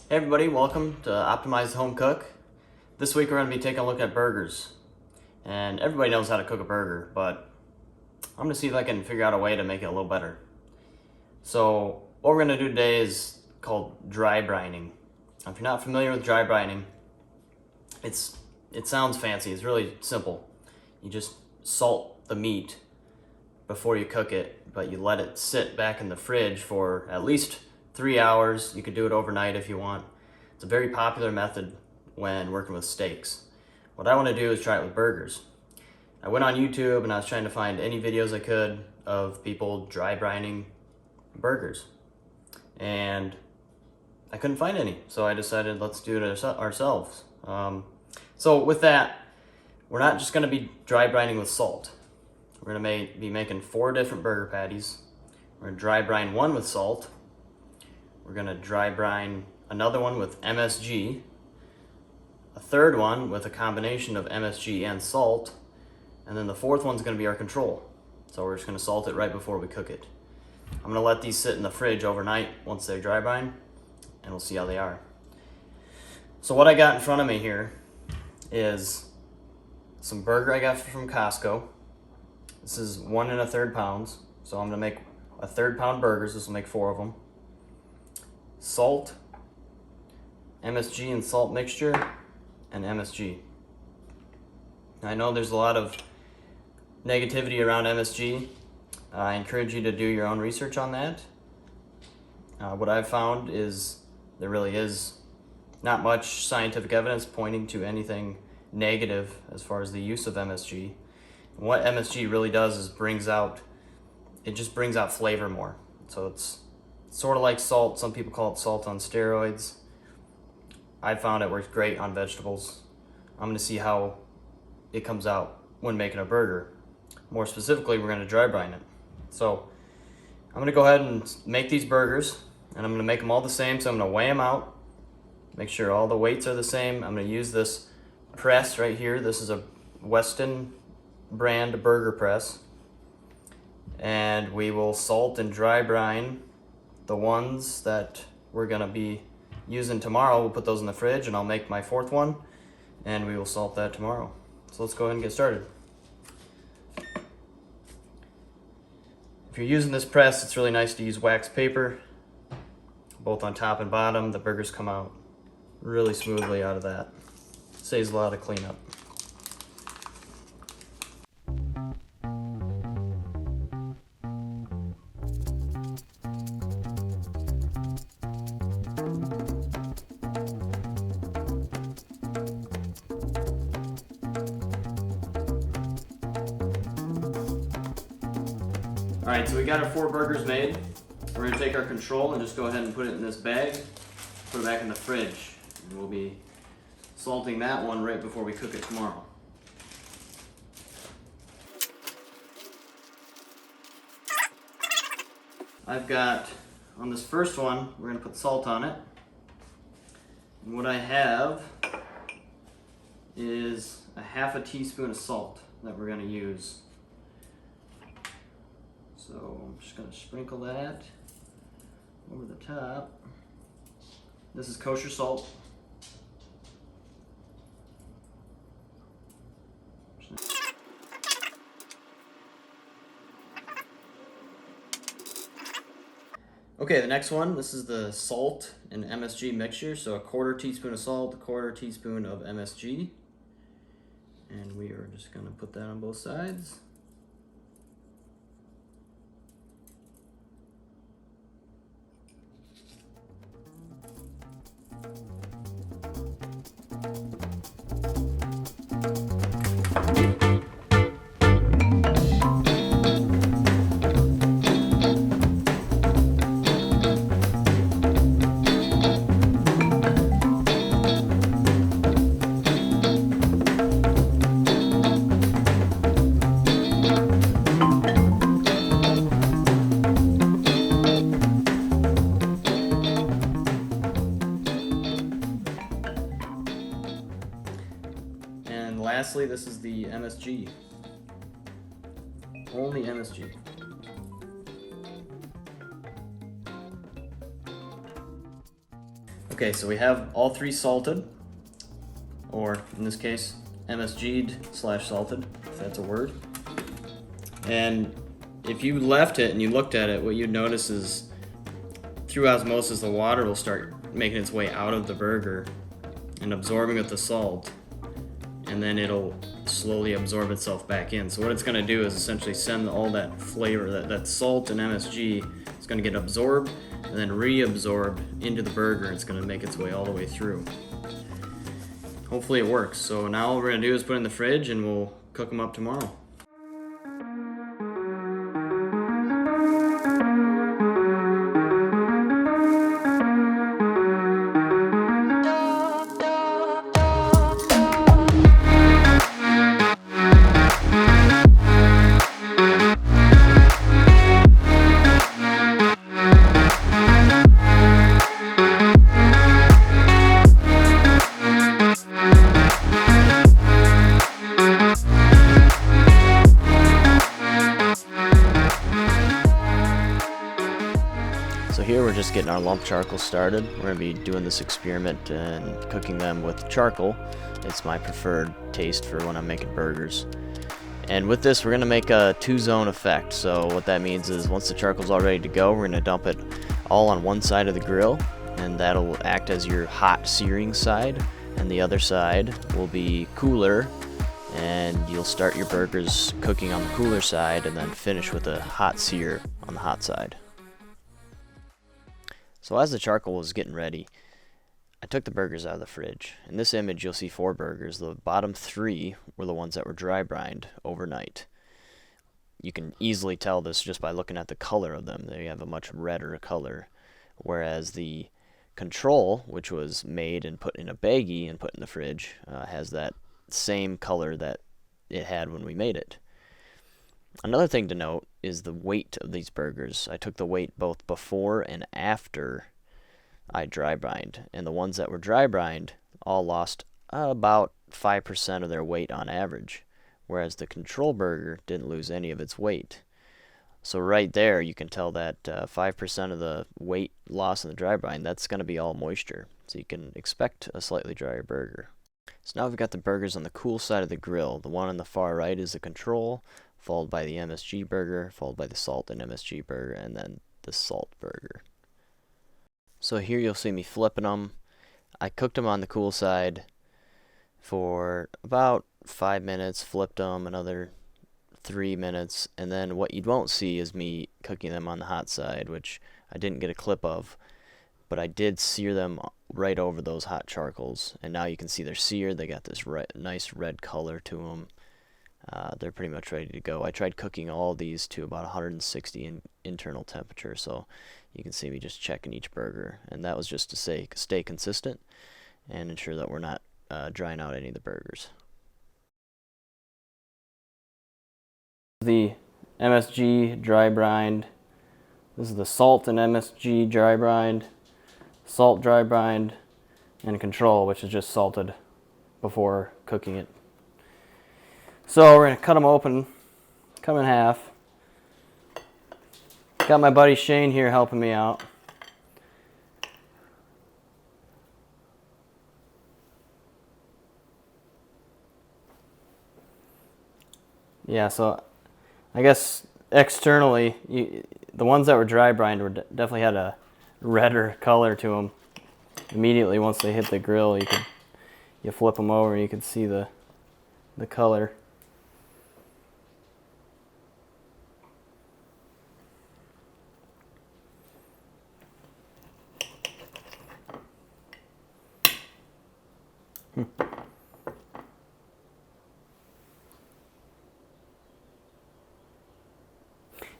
Hey everybody, welcome to Optimize the Home Cook. This week we're going to be taking a look at burgers. And everybody knows how to cook a burger, but I'm going to see if I can figure out a way to make it a little better. So what we're going to do today is called dry brining. Now, if you're not familiar with dry brining, it sounds fancy. It's really simple. You just salt the meat before you cook it, but you let it sit back in the fridge for at least 3 hours. You could do it overnight if you want. It's a very popular method when working with steaks. What I want to do is try it with burgers. I went on YouTube and I was trying to find any videos I could of people dry brining burgers. And I couldn't find any, so I decided let's do it ourselves. So with that, we're not just going to be dry brining with salt. We're going to be making 4 different burger patties. We're going to dry brine one with salt. We're going to dry brine another one with MSG, a third one with a combination of MSG and salt, and then the fourth one's going to be our control. So we're just going to salt it right before we cook it. I'm going to let these sit in the fridge overnight once they're dry brine, and we'll see how they are. So what I got in front of me here is some burger I got from Costco. This is 1 1/3 pounds, so I'm going to make a 1/3 pound burgers. This will make 4 of them. Salt, MSG and salt mixture, and MSG. I know there's a lot of negativity around MSG. I encourage you to do your own research on that. What I've found is there really is not much scientific evidence pointing to anything negative as far as the use of MSG. And what MSG really does is it just brings out flavor more. So it's sort of like salt. Some people call it salt on steroids. I found it works great on vegetables. I'm going to see how it comes out when making a burger. More specifically, we're going to dry brine it. So I'm going to go ahead and make these burgers, and I'm going to make them all the same. So I'm going to weigh them out, make sure all the weights are the same. I'm going to use this press right here. This is a Weston brand burger press. And we will salt and dry brine the ones that we're going to be using tomorrow. We'll put those in the fridge, and I'll make my 4th one, and we will salt that tomorrow. So let's go ahead and get started. If you're using this press, it's really nice to use wax paper, both on top and bottom. The burgers come out really smoothly out of that. Saves a lot of cleanup. Alright, so we got our 4 burgers made. We're going to take our control and just go ahead and put it in this bag, put it back in the fridge, and we'll be salting that one right before we cook it tomorrow. I've got, on this first one, we're going to put salt on it. And what I have is a 1/2 teaspoon of salt that we're going to use. So I'm just going to sprinkle that over the top. This is kosher salt. Okay, the next one, this is the salt and MSG mixture. So a 1/4 teaspoon of salt, a 1/4 teaspoon of MSG. And we are just going to put that on both sides. And lastly, this is the MSG. Only MSG. Okay, so we have all three salted, or in this case, MSG'd/salted, if that's a word. And if you left it and you looked at it, what you'd notice is through osmosis, the water will start making its way out of the burger and absorbing with the salt, and then it'll slowly absorb itself back in. So what it's going to do is essentially send all that flavor, that salt and MSG, it's going to get absorbed and then reabsorbed into the burger. It's going to make its way all the way through. Hopefully it works. So now all we're going to do is put it in the fridge and we'll cook them up tomorrow. So here we're just getting our lump charcoal started. We're going to be doing this experiment and cooking them with charcoal. It's my preferred taste for when I'm making burgers. And with this we're going to make a two-zone effect. So what that means is once the charcoal's all ready to go, we're going to dump it all on one side of the grill, and that'll act as your hot searing side, and the other side will be cooler, and you'll start your burgers cooking on the cooler side and then finish with a hot sear on the hot side. So as the charcoal was getting ready, I took the burgers out of the fridge. In this image you'll see 4 burgers. The bottom 3 were the ones that were dry brined overnight. You can easily tell this just by looking at the color of them. They have a much redder color, whereas the control, which was made and put in a baggie and put in the fridge, has that same color that it had when we made it. Another thing to note is the weight of these burgers. I took the weight both before and after I dry brined, and the ones that were dry brined all lost about 5% of their weight on average, whereas the control burger didn't lose any of its weight. So right there you can tell that 5% of the weight loss in the dry brine, that's going to be all moisture, so you can expect a slightly drier burger. So now we've got the burgers on the cool side of the grill. The one on the far right is the control, followed by the MSG burger, followed by the salt and MSG burger, and then the salt burger. So here you'll see me flipping them. I cooked them on the cool side for about 5 minutes, flipped them another 3 minutes, and then what you won't see is me cooking them on the hot side, which I didn't get a clip of, but I did sear them right over those hot charcoals, and now you can see they're seared. They got this nice red color to them. They're pretty much ready to go. I tried cooking all these to about 160 internal temperature, so you can see me just checking each burger, and that was just to stay consistent and ensure that we're not drying out any of the burgers. The MSG dry brined. This is the salt and MSG dry brined, salt dry brined, and control, which is just salted before cooking it. So we're going to cut them open, cut them in half. Got my buddy Shane here helping me out. Yeah, so I guess externally, the ones that were dry brined were definitely had a redder color to them. Immediately once they hit the grill, you flip them over and you can see the color.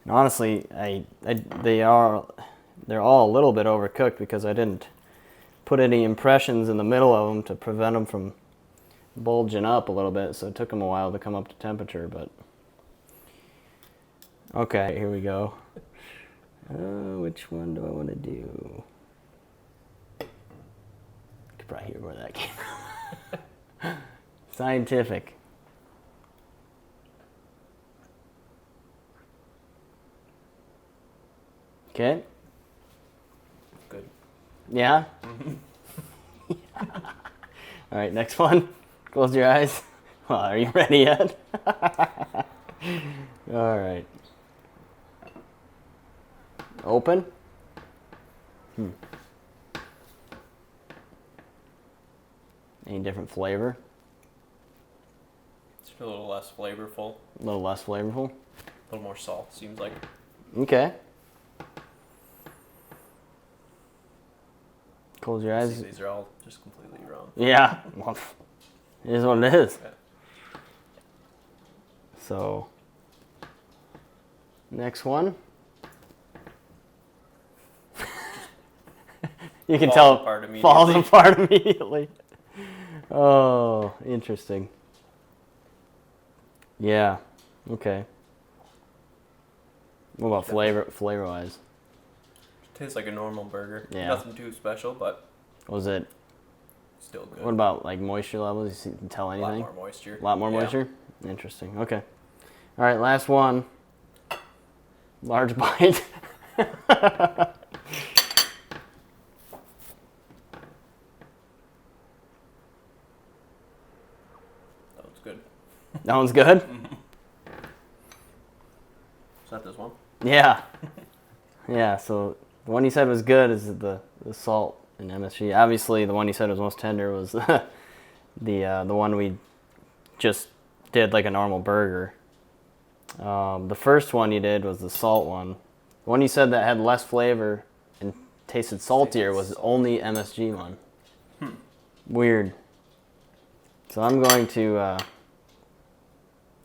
And honestly, they're all a little bit overcooked because I didn't put any impressions in the middle of them to prevent them from bulging up a little bit, so it took them a while to come up to temperature, but okay, here we go. Which one do I want to do? You could probably hear where that came from. Scientific. Okay. Good. Yeah? All right, next one. Close your eyes. Well, are you ready yet? All right. Open. Any different flavor? It's a little less flavorful. A little less flavorful? A little more salt, seems like. Okay. Close your eyes. These are all just completely wrong. Yeah. Well, it is what it is. Yeah. So, next one. You can tell it falls apart immediately. Oh, interesting. Yeah. Okay. What about flavor-wise? Tastes like a normal burger. Yeah. Nothing too special, but Was it? still good. What about like moisture levels? You can tell anything? A lot more moisture. A lot more moisture? Interesting. Okay. All right, last one. Large bite. That one's good. That one's good? Is that this one? Yeah. Yeah, so the one you said was good is the salt in MSG. Obviously, the one you said was most tender was the one we just did like a normal burger. The first one you did was the salt one. The one you said that had less flavor and tasted saltier was only MSG one. Weird. So I'm going to...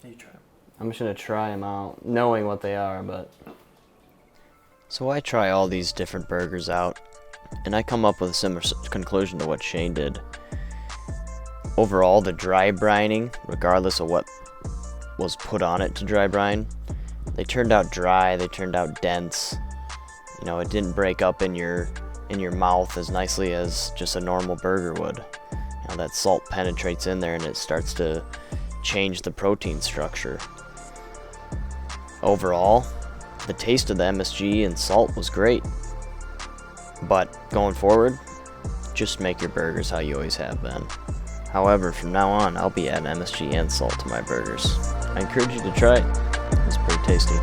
You try them. I'm just going to try them out, knowing what they are, but... So I try all these different burgers out, and I come up with a similar conclusion to what Shane did. Overall, the dry brining, regardless of what was put on it to dry brine, they turned out dry, they turned out dense. You know, it didn't break up in your mouth as nicely as just a normal burger would. You know, that salt penetrates in there and it starts to change the protein structure. Overall, the taste of the MSG and salt was great. But going forward, just make your burgers how you always have been. However, from now on, I'll be adding MSG and salt to my burgers. I encourage you to try it. It's pretty tasty.